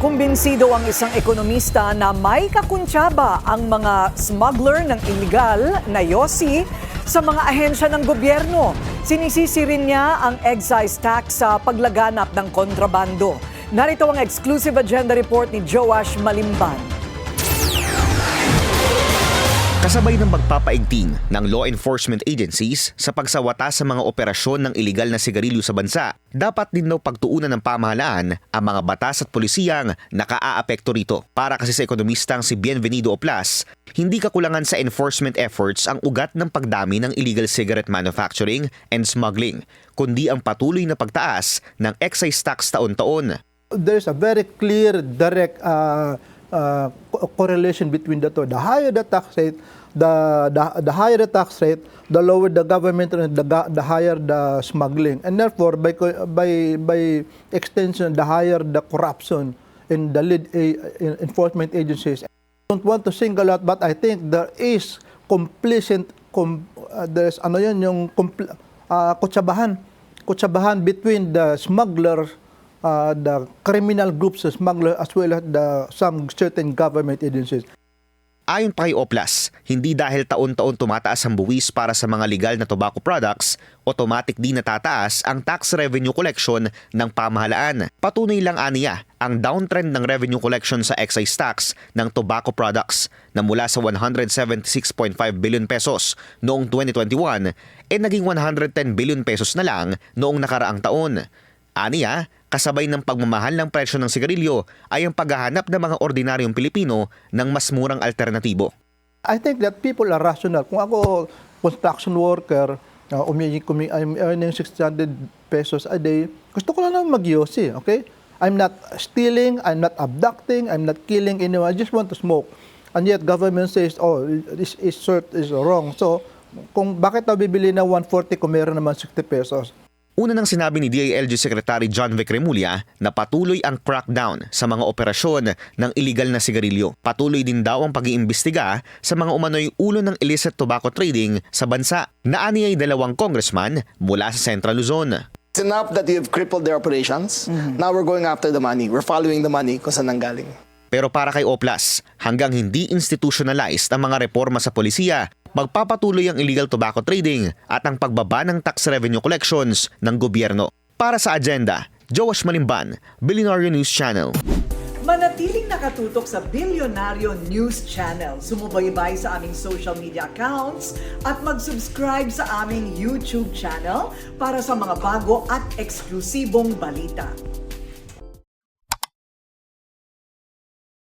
Kumbinsido ang isang ekonomista na may kakuntsaba ang mga smuggler ng illegal na yosi sa mga ahensya ng gobyerno. Sinisisi rin niya ang excise tax sa paglaganap ng kontrabando. Narito ang exclusive agenda report ni Joash Malimban. Kasabay ng magpapaigting ng law enforcement agencies sa pagsawata sa mga operasyon ng iligal na sigarilyo sa bansa, dapat din daw pagtuunan ng pamahalaan ang mga batas at polisiyang nakaaapekto rito. Para kasi sa ekonomistang si Bienvenido Oplas, hindi kakulangan sa enforcement efforts ang ugat ng pagdami ng illegal cigarette manufacturing and smuggling, kundi ang patuloy na pagtaas ng excise tax taon-taon. There's a very clear, direct correlation between the two. The higher the tax rate, the higher the tax rate, the lower the government and the higher the smuggling. And therefore, by extension, the higher the corruption in the lead enforcement agencies. I don't want to single out, but I think there is there's yung kutsabahan between the smugglers, the criminal groups of smugglers as well as some certain government agencies. Ayon pa kay Oplas, hindi dahil taon-taon tumataas ang buwis para sa mga legal na tobacco products, automatic din natataas ang tax revenue collection ng pamahalaan. Patunay lang aniya ang downtrend ng revenue collection sa excise tax ng tobacco products na mula sa 176.5 billion pesos noong 2021 naging 110 billion pesos na lang noong nakaraang taon. Aniya, kasabay ng pagmamahal ng presyo ng sigarilyo ay ang paghahanap ng mga ordinaryong Pilipino ng mas murang alternatibo. I think that people are rational. Kung ako, construction worker, I'm earning 600 pesos a day, gusto ko lang naman mag-yosi, okay? I'm not stealing, I'm not abducting, I'm not killing anyone, I just want to smoke. And yet government says, oh, this is wrong. So, kung bakit na bibili na 140 kung meron naman 60 pesos? Una nang sinabi ni DILG Secretary John Vic Remulla na patuloy ang crackdown sa mga operasyon ng iligal na sigarilyo. Patuloy din daw ang pag-iimbestiga sa mga umano'y ulo ng illicit tobacco trading sa bansa. Naani ay 2 congressman mula sa Central Luzon. It's enough that you've crippled their operations. Now we're going after the money. We're following the money kung saan nanggaling. Pero para kay Oplas, hanggang hindi institutionalized ang mga reforma sa polisiya, magpapatuloy ang illegal tobacco trading at ang pagbaba ng tax revenue collections ng gobyerno. Para sa agenda, Joash Malimban, Billionaire News Channel. Manatiling nakatutok sa Billionaire News Channel. Sumubaybay sa aming social media accounts at mag-subscribe sa aming YouTube channel para sa mga bago at eksklusibong balita.